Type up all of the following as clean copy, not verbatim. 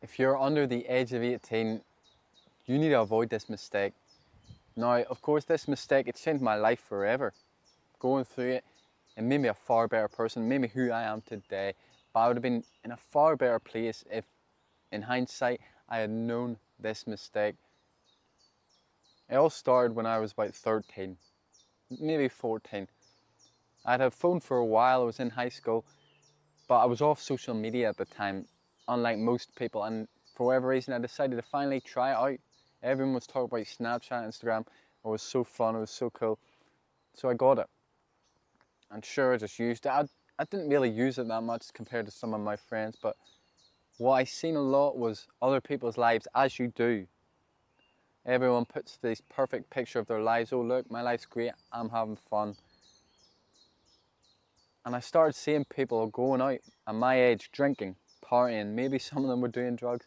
if you're under the age of 18, you need to avoid this mistake. Now, of course, this mistake, it changed my life forever. Going through it, it made me a far better person, made me who I am today. But I would have been in a far better place if, in hindsight, I had known this mistake. It all started when I was about 13, maybe 14. I had a phone for a while, I was in high school, but I was off social media at the time, unlike most people, and for whatever reason I decided to finally try it out. Everyone was talking about Snapchat, Instagram. It was so fun, it was so cool. So I got it. And sure, I just used it. I didn't really use it that much compared to some of my friends, but what I seen a lot was other people's lives, as you do. Everyone puts this perfect picture of their lives. Oh look, my life's great, I'm having fun. And I started seeing people going out at my age, drinking, partying. Maybe some of them were doing drugs.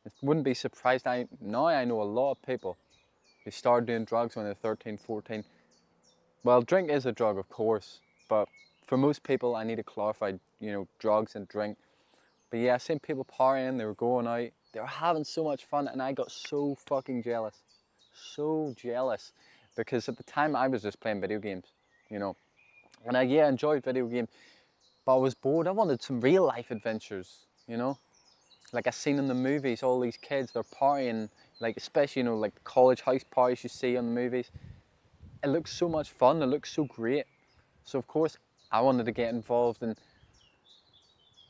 I wouldn't be surprised. Now I know a lot of people who started doing drugs when they're 13, 14. Well, drink is a drug, of course, but for most people, I need to clarify, drugs and drink. But yeah, I seen people partying, they were going out, they were having so much fun, and I got so fucking jealous. So jealous. Because at the time, I was just playing video games, you know. And I enjoyed video games, but I was bored. I wanted some real life adventures, Like I seen in the movies, all these kids, they're partying, like especially, like the college house parties you see on the movies. It looks so much fun, it looks so great. So of course, I wanted to get involved, and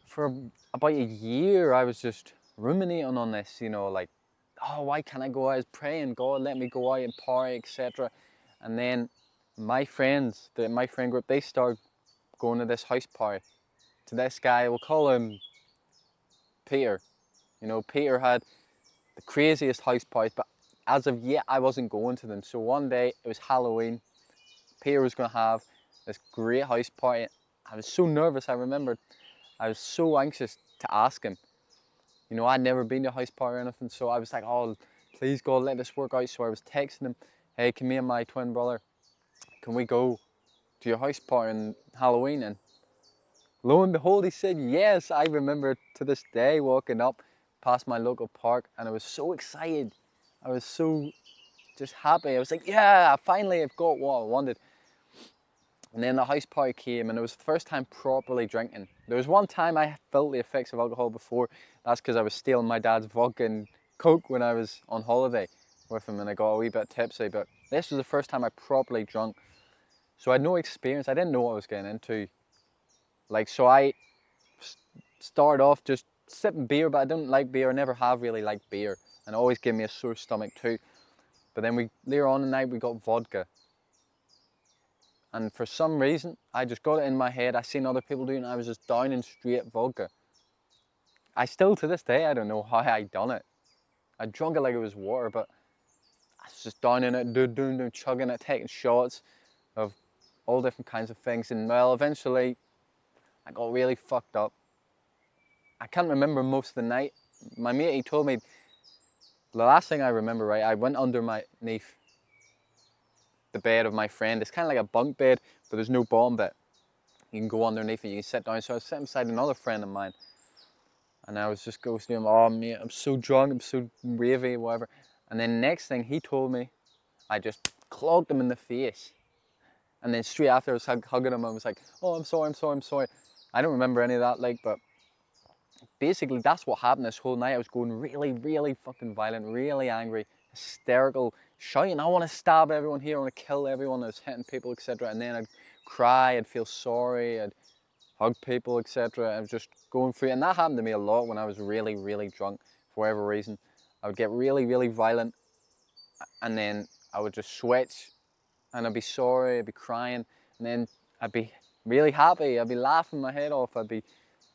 for about a year, I was just ruminating on this, like, oh, why can't I go out? I was praying, God, let me go out and party, etc. And then my friends, my friend group, they started going to this house party, to this guy, we'll call him Peter. Peter had the craziest house parties, but as of yet, I wasn't going to them. So one day, it was Halloween, Peter was going to have this great house party. I was so nervous, I remembered. I was so anxious to ask him. I'd never been to a house party or anything, so I was like, oh, please God, let this work out. So I was texting him, hey, can me and my twin brother, can we go to your house party on Halloween? And lo and behold, he said yes. I remember to this day walking up past my local park, and I was so excited. I was so just happy. I was like, yeah, finally I've got what I wanted. And then the house party came, and it was the first time properly drinking. There was one time I felt the effects of alcohol before. That's because I was stealing my dad's vodka and Coke when I was on holiday with him, and I got a wee bit tipsy. But this was the first time I properly drunk. So I had no experience. I didn't know what I was getting into. So I started off just sipping beer, but I don't like beer. I never have really liked beer, and it always gave me a sore stomach too. But then later on in the night, we got vodka. And for some reason, I just got it in my head. I seen other people doing it. I was just downing straight vodka. I still, to this day, I don't know how I done it. I drunk it like it was water, but I was just downing it, doing, chugging it, taking shots of all different kinds of things. And well, eventually, I got really fucked up. I can't remember most of the night. My mate, he told me, the last thing I remember, right, I went underneath the bed of my friend. It's kind of like a bunk bed, but there's no bottom bit. You can go underneath it, you can sit down. So I was sitting beside another friend of mine, and I was just going to him, oh mate, I'm so drunk, I'm so ravey, whatever. And then next thing he told me, I just clogged him in the face. And then straight after I was hugging him, I was like, oh, I'm sorry, I'm sorry, I'm sorry. I don't remember any of that, but basically that's what happened this whole night. I was going really, really fucking violent, really angry, hysterical, shouting, I want to stab everyone here, I want to kill everyone. I was hitting people, etc. And then I'd cry, I'd feel sorry, I'd hug people, etc. I was just going through it. And that happened to me a lot when I was really, really drunk for whatever reason. I would get really, really violent, and then I would just switch, and I'd be sorry, I'd be crying, and then I'd be really happy, I'd be laughing my head off, I'd be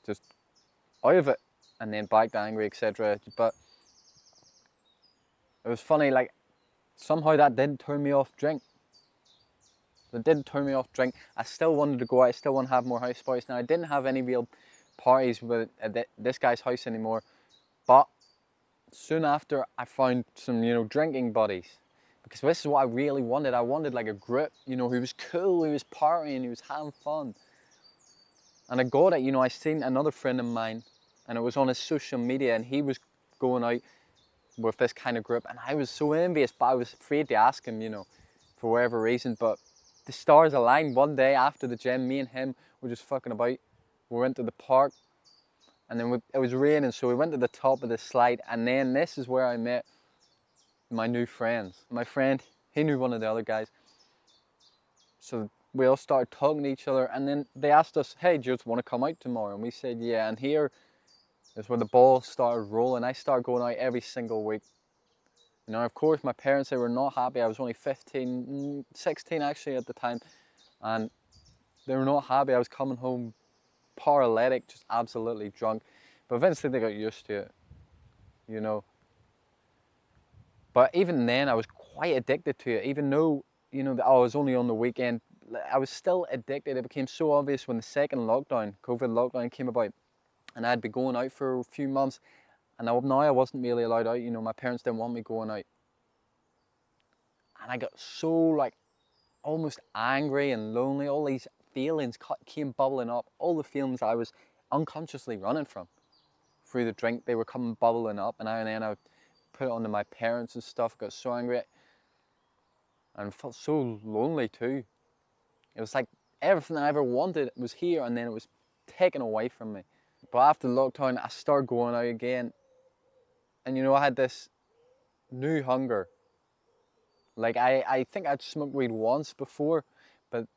just out of it, and then back to angry, etc. But it was funny, like, somehow that didn't turn me off drink. It didn't turn me off drink. I still wanted to go out, I still want to have more house parties. Now, I didn't have any real parties with this guy's house anymore, but soon after I found some, drinking buddies. Because this is what I really wanted. I wanted like a group, who was cool, who was partying, who was having fun. And I got it, I seen another friend of mine, and it was on his social media, and he was going out with this kind of group, and I was so envious, but I was afraid to ask him, you know, for whatever reason. But the stars aligned one day after the gym. Me and him were just fucking about. We went to the park, and then it was raining, so we went to the top of the slide, and then this is where I met my new friends. My friend, he knew one of the other guys, so we all started talking to each other, and then they asked us, hey, do you just want to come out tomorrow? And we said, yeah. And here is where the ball started rolling. I started going out every single week. You know, of course, my parents, they were not happy. I was only 15, 16 actually at the time, and they were not happy. I was coming home paralytic, just absolutely drunk. But eventually they got used to it, you know. But even then, I was quite addicted to it. Even though, you know, I was only on the weekend, I was still addicted. It became so obvious when the second lockdown, COVID lockdown came about, and I'd be going out for a few months, and now I wasn't really allowed out. You know, my parents didn't want me going out. And I got so, like, almost angry and lonely. All these feelings came bubbling up. All the feelings I was unconsciously running from through the drink, they were coming bubbling up, and then I would put it onto my parents and stuff. Got so angry and felt so lonely too. It was like everything I ever wanted was here, and then it was taken away from me. But after lockdown, I started going out again, and you know, I had this new hunger. Like I think I'd smoked weed once before, but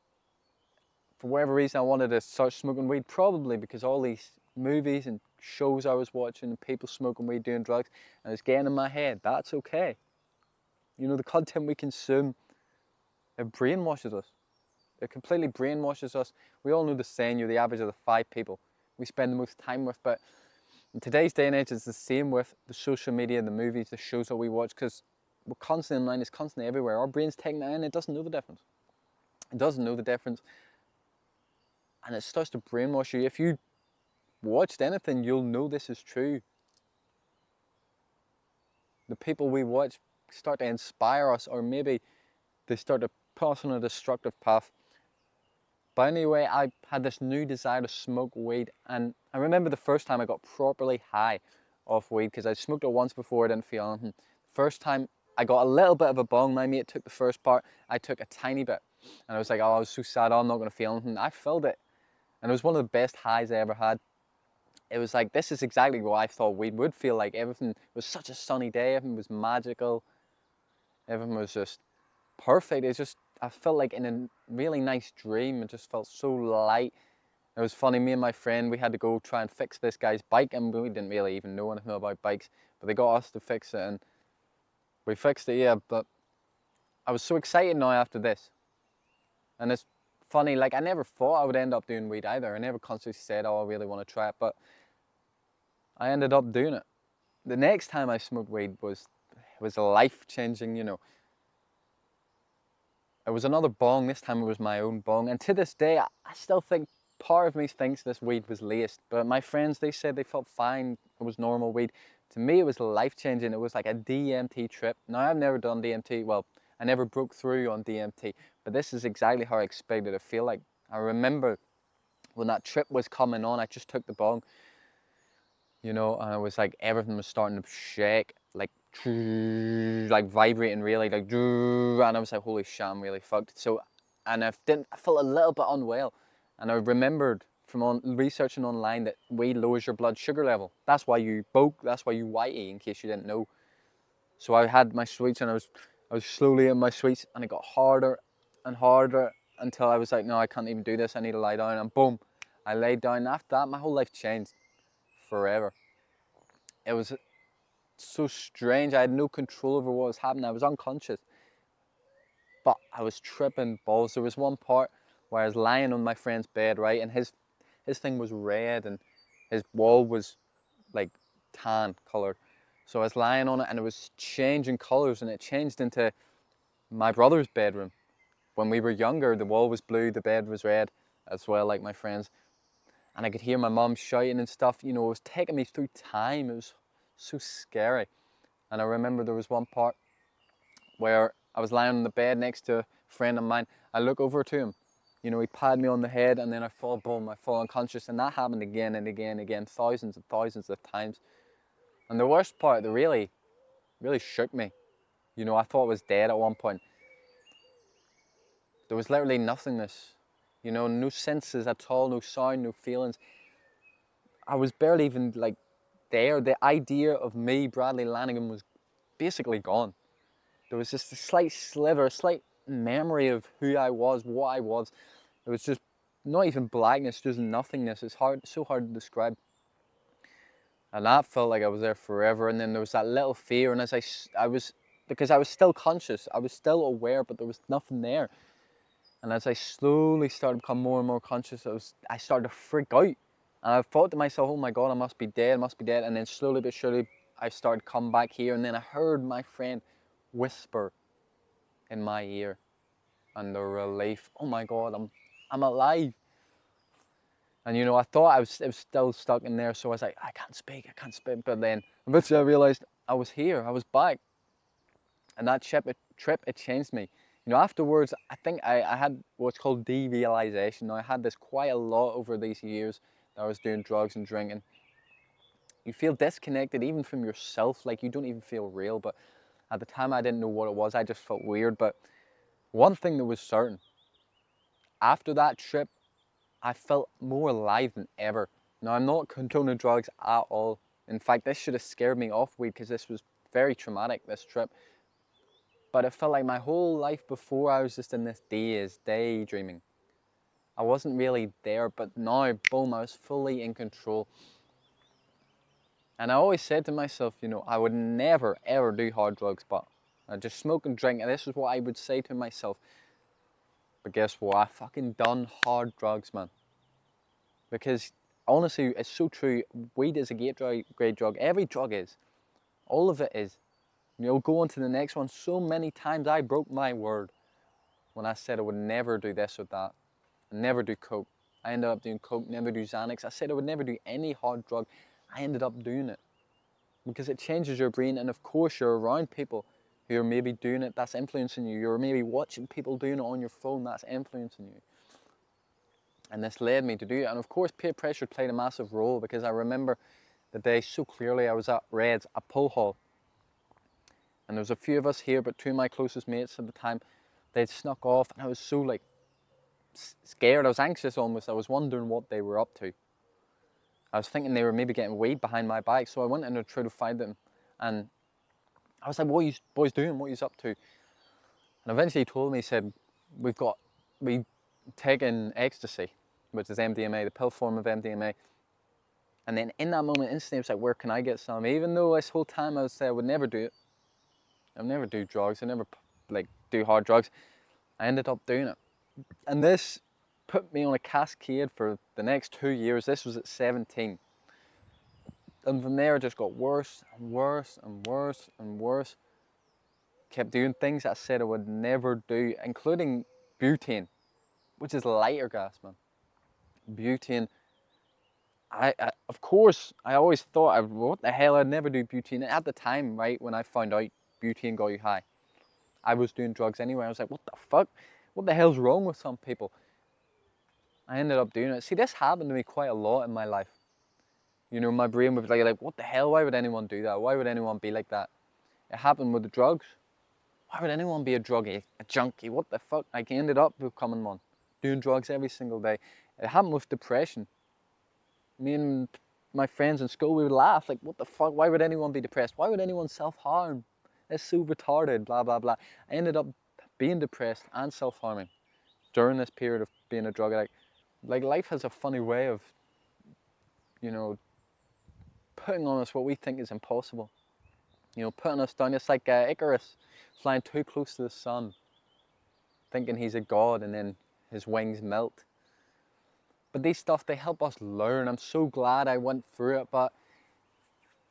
for whatever reason I wanted to start smoking weed, probably because all these movies and shows I was watching and people smoking weed, doing drugs, and it's getting in my head. That's okay. You know, the content we consume, it brainwashes us. It completely brainwashes us. We all know the saying, you're the average of the 5 people we spend the most time with, but in today's day and age, it's the same with the social media, the movies, the shows that we watch, because we're constantly online, it's constantly everywhere. Our brain's taking that in, it doesn't know the difference. It doesn't know the difference. And it starts to brainwash you. If you watched anything, you'll know this is true. The people we watch start to inspire us, or maybe they start to put us on a destructive path. But anyway, I had this new desire to smoke weed, and I remember the first time I got properly high off weed, because I smoked it once before, I didn't feel anything. First time I got a little bit of a bong. My mate took the first part, I took a tiny bit, and I was like, oh, I was so sad, oh, I'm not going to feel anything. I filled it, and it was one of the best highs I ever had. It was like, this is exactly what I thought weed would feel like. Everything was such a sunny day, everything was magical, everything was just perfect. It's just, I felt like in a really nice dream. It just felt so light. It was funny, me and my friend, we had to go try and fix this guy's bike, and we didn't really even know anything about bikes, but they got us to fix it, and we fixed it, yeah. But I was so excited now after this. And it's funny, like, I never thought I would end up doing weed either. I never consciously said, oh, I really want to try it, but I ended up doing it. The next time I smoked weed was life-changing, you know. It was another bong. This time it was my own bong, and to this day I still think, part of me thinks this weed was laced, but my friends, they said they felt fine. It was normal weed. To me, it was life-changing. It was like a DMT trip. Now, I've never done DMT. Well, I never broke through on DMT, but this is exactly how I expected it to feel like. I remember when that trip was coming on, I just took the bong, you know, and it was like everything was starting to shake, like vibrating really, like, and I was like, holy shit, I'm really fucked. So, and I felt a little bit unwell, and I remembered from researching online that weed lowers your blood sugar level. That's why you boke, that's why you whitey, in case you didn't know. So I had my sweets, and I was slowly in my sweets, and it got harder and harder until I was like, no, I can't even do this, I need to lie down, and boom, I laid down. After that, my whole life changed forever. It was so strange. I had no control over what was happening. I was unconscious, but I was tripping balls. There was one part where I was lying on my friend's bed, right, and his thing was red, and his wall was like tan colored. So I was lying on it, and it was changing colors, and it changed into my brother's bedroom. When we were younger, the wall was blue, the bed was red as well, like my friend's. And I could hear my mom shouting and stuff. You know, it was taking me through time. It was so scary. And I remember there was one part where I was lying on the bed next to a friend of mine. I look over to him, You know, he patted me on the head and then I fall, boom, I fall unconscious. And that happened again and again and again, thousands and thousands of times. And the worst part that really, really shook me, you know, I thought I was dead at one point. There was literally nothingness, you know, no senses at all, no sound, no feelings. I was barely even like there. The idea of me, Bradley Lanigan, was basically gone. There was just a slight sliver, a slight memory of who I was, what I was. It was just not even blackness, just nothingness. It's hard, so hard to describe. And that felt like I was there forever. And then there was that little fear. And as I was, because I was still conscious, I was still aware, but there was nothing there. And as I slowly started to become more and more conscious, I started to freak out. And I thought to myself, oh my God, I must be dead, I must be dead. And then slowly but surely, I started to come back here. And then I heard my friend whisper in my ear. And the relief, oh my God, I'm alive. And you know, I thought it was still stuck in there. So I was like, I can't speak. But then eventually I realized I was here, I was back. And that trip, it changed me. You know, afterwards, I think I had what's called derealization. Now, I had this quite a lot over these years that I was doing drugs and drinking. You feel disconnected even from yourself, like you don't even feel real. But at the time, I didn't know what it was. I just felt weird. But one thing that was certain, after that trip, I felt more alive than ever. Now, I'm not condoning drugs at all. In fact, this should have scared me off weed because this was very traumatic, this trip. But it felt like my whole life before I was just in this daze, daydreaming. I wasn't really there, but now, boom, I was fully in control. And I always said to myself, you know, I would never, ever do hard drugs, but I just smoke and drink. And this is what I would say to myself. But guess what? I fucking done hard drugs, man. Because honestly, it's so true. Weed is a great drug. Every drug is. All of it is. You know, go on to the next one. So many times I broke my word when I said I would never do this or that. Never do coke. I ended up doing coke, never do Xanax. I said I would never do any hard drug. I ended up doing it because it changes your brain. And of course, you're around people who are maybe doing it, that's influencing you. You're maybe watching people doing it on your phone, that's influencing you. And this led me to do it. And of course, peer pressure played a massive role because I remember the day so clearly. I was at Red's, a pull hall. And there was a few of us here, but two of my closest mates at the time, they'd snuck off. And I was so like, scared, I was anxious almost. I was wondering what they were up to. I was thinking they were maybe getting weed behind my back, so I went in to try to find them. And I was like, what are you boys doing? What are you up to? And eventually he told me, he said, we taken ecstasy, which is MDMA, the pill form of MDMA. And then in that moment, instantly I was like, where can I get some? Even though this whole time I would say I would never do it. I would never do drugs. I never like do hard drugs. I ended up doing it. And this put me on a cascade for the next 2 years. This was at 17. And from there it just got worse and worse and worse and worse. Kept doing things I said I would never do, including butane, which is lighter gas, man. Butane. Of course, I always thought, what the hell, I'd never do butane. At the time, right, when I found out butane got you high, I was doing drugs anyway. I was like, what the fuck? What the hell's wrong with some people? I ended up doing it. See, this happened to me quite a lot in my life. You know, my brain would be like, what the hell? Why would anyone do that? Why would anyone be like that? It happened with the drugs. Why would anyone be a druggie, a junkie? What the fuck? I ended up becoming one, doing drugs every single day. It happened with depression. Me and my friends in school, we would laugh, like, what the fuck? Why would anyone be depressed? Why would anyone self-harm? That's so retarded, blah, blah, blah. I ended up being depressed and self-harming during this period of being a drug addict. Like, life has a funny way of, you know, putting on us what we think is impossible. You know, putting us down. It's like Icarus flying too close to the sun, thinking he's a god, and then his wings melt. But these stuff, they help us learn. I'm so glad I went through it, but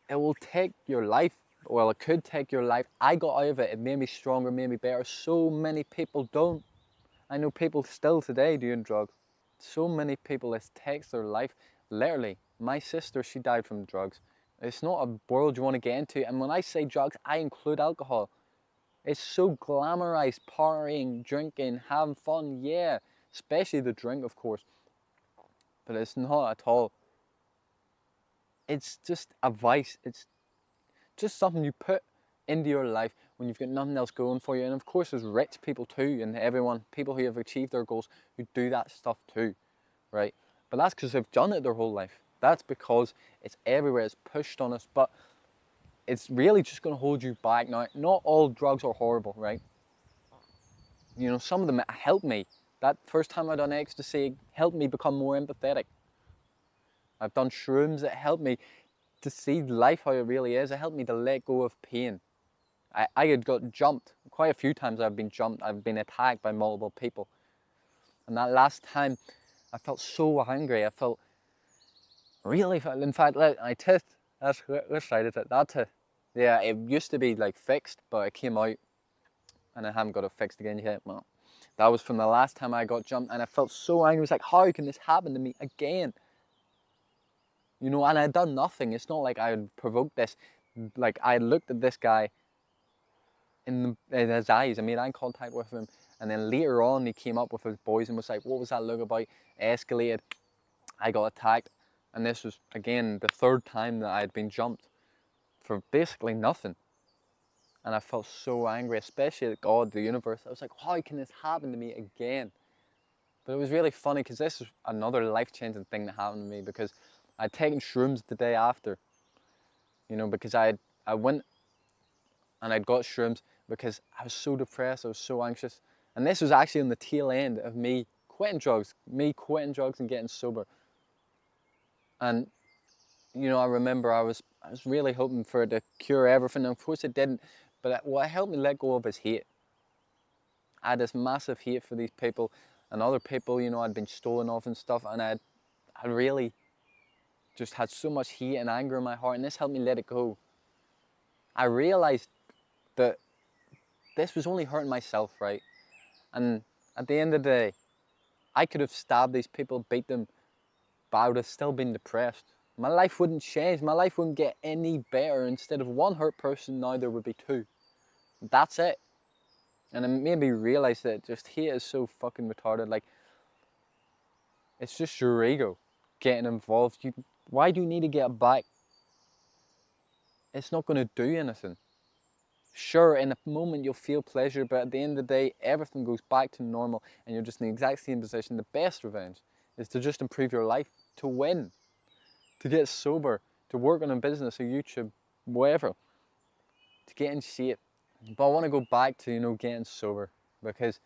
it will take your life. Well, it could take your life. I got out of it. It made me stronger, made me better. So many people don't. I know people still today doing drugs. So many people, it takes their life. Literally, my sister, she died from drugs. It's not a world you want to get into. And when I say drugs, I include alcohol. It's so glamorized, partying, drinking, having fun, yeah. especially the drink, of course. But it's not at all. It's just a vice. It's just something you put into your life when you've got nothing else going for you. And of course, there's rich people too, and everyone, people who have achieved their goals, who do that stuff too, right? But that's because they've done it their whole life. That's because it's everywhere, it's pushed on us, but it's really just going to hold you back. Now, not all drugs are horrible, right? You know, some of them helped me. That first time I done ecstasy helped me become more empathetic. I've done shrooms that helped me to see life how it really is. It helped me to let go of pain. I had got jumped. Quite a few times I've been jumped. I've been attacked by multiple people. And that last time, I felt so angry. I felt really, in fact, I test, that's which side is it? That test. Yeah, it used to be like fixed, but it came out and I haven't got it fixed again yet. Well, that was from the last time I got jumped and I felt so angry. It was like, how can this happen to me again? You know, and I'd done nothing. It's not like I had provoked this. Like, I looked at this guy in his eyes. I made eye contact with him, and then later on he came up with his boys and was like, what was that look about? Escalated. I got attacked, and this was again the third time that I had been jumped for basically nothing. And I felt so angry, especially at God, the universe. I was like, how can this happen to me again? But it was really funny because this is another life-changing thing that happened to me, because I'd taken shrooms the day after, you know, because I went and I'd got shrooms because I was so depressed, I was so anxious. And this was actually on the tail end of me quitting drugs and getting sober. And, you know, I remember I was really hoping for it to cure everything. And of course it didn't. But what helped me let go of is hate. I had this massive hate for these people and other people, you know, I'd been stolen off and stuff. And I really just had so much hate and anger in my heart. And this helped me let it go. I realized that this was only hurting myself, right? And at the end of the day, I could have stabbed these people, beat them, but I would have still been depressed. My life wouldn't change. My life wouldn't get any better. Instead of one hurt person, now there would be two. That's it. And it made me realize that just hate is so fucking retarded. Like, it's just your ego getting involved. Why do you need to get back? It's not going to do anything. Sure, in a moment you'll feel pleasure, but at the end of the day, everything goes back to normal and you're just in the exact same position. The best revenge is to just improve your life, to win, to get sober, to work on a business, a YouTube, whatever, to get in shape. But I want to go back to, you know, getting sober, because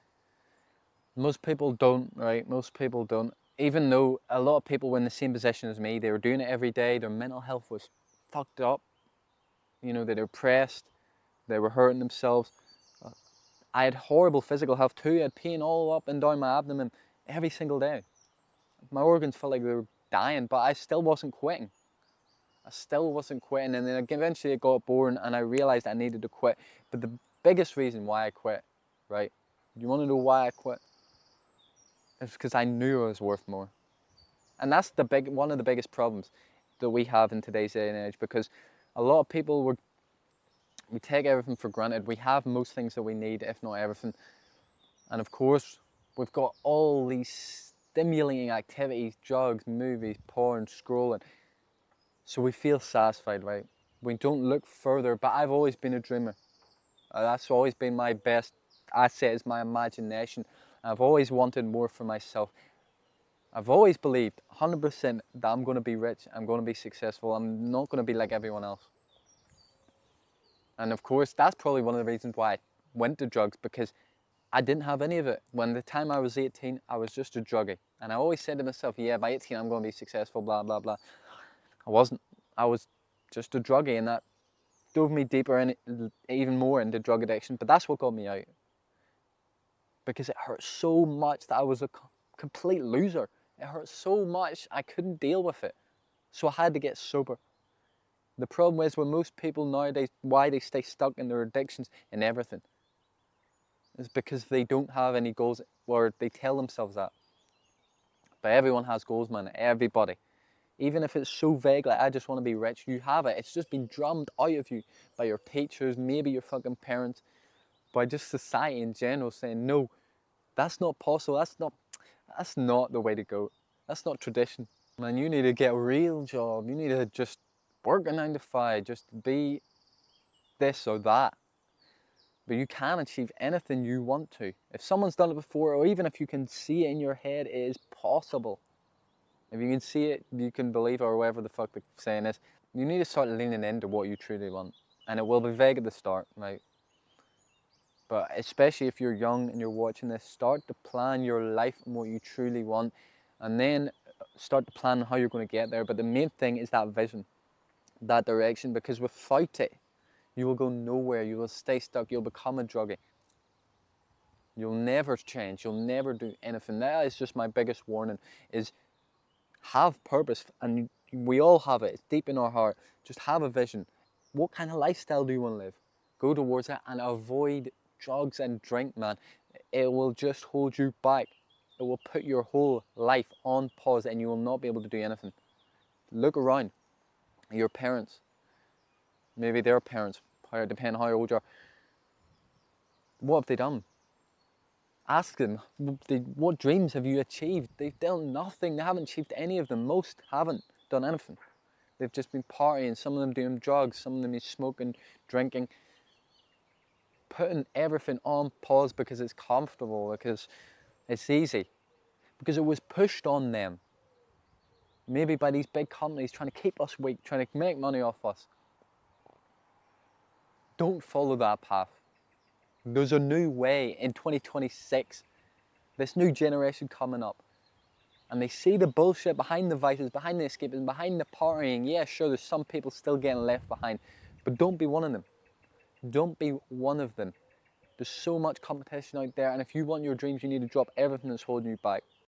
most people don't, right? Most people don't. Even though a lot of people were in the same position as me, they were doing it every day, their mental health was fucked up, you know, they're depressed, they were hurting themselves. I had horrible physical health too. I had pain all up and down my abdomen every single day. My organs felt like they were dying, but I still wasn't quitting. I still wasn't quitting, and then eventually it got boring and I realized I needed to quit. But the biggest reason why I quit, right? You want to know why I quit? It's because I knew I was worth more. And that's one of the biggest problems that we have in today's day and age, because a lot of people we take everything for granted. We have most things that we need, if not everything. And of course, we've got all these stimulating activities, drugs, movies, porn, scrolling. So we feel satisfied, right? We don't look further, but I've always been a dreamer. That's always been my best asset, is my imagination. I've always wanted more for myself. I've always believed 100% that I'm going to be rich, I'm going to be successful, I'm not going to be like everyone else. And of course, that's probably one of the reasons why I went to drugs, because I didn't have any of it. When the time I was 18, I was just a druggie. And I always said to myself, yeah, by 18, I'm going to be successful, blah, blah, blah. I wasn't. I was just a druggie, and that dove me deeper in, even more into drug addiction. But that's what got me out. Because it hurt so much that I was a complete loser. It hurt so much, I couldn't deal with it. So I had to get sober. The problem is with most people nowadays, why they stay stuck in their addictions and everything, is because they don't have any goals, or they tell themselves that. But everyone has goals, man, everybody. Even if it's so vague, like I just want to be rich, you have it. It's just been drummed out of you by your teachers, maybe your fucking parents, by just society in general saying, no, that's not possible, That's not the way to go. That's not tradition. Man, you need to get a real job. You need to just work a 9 to 5, just be this or that. But you can achieve anything you want to. If someone's done it before, or even if you can see it in your head, it is possible. If you can see it, you can believe it, or whatever the fuck the saying is. You need to start leaning into what you truly want. And it will be vague at the start, right? But especially if you're young and you're watching this, start to plan your life and what you truly want. And then start to plan how you're going to get there. But the main thing is that vision, that direction, because without it, you will go nowhere. You will stay stuck. You'll become a druggie. You'll never change. You'll never do anything. That is just my biggest warning, is have purpose. And we all have it. It's deep in our heart. Just have a vision. What kind of lifestyle do you want to live? Go towards it and avoid drugs and drink, man. It will just hold you back. It will put your whole life on pause and you will not be able to do anything. Look around. Your parents, maybe their parents, depending on how old you are, what have they done? Ask them, what dreams have you achieved? They've done nothing. They haven't achieved any of them. Most haven't done anything. They've just been partying, some of them doing drugs, some of them is smoking, drinking, putting everything on pause because it's comfortable, because it's easy, because it was pushed on them. Maybe by these big companies trying to keep us weak, trying to make money off us. Don't follow that path. There's a new way in 2026, this new generation coming up, and they see the bullshit behind the vices, behind the escapism, behind the partying. Yeah, sure, there's some people still getting left behind, but don't be one of them. Don't be one of them. There's so much competition out there, and if you want your dreams, you need to drop everything that's holding you back.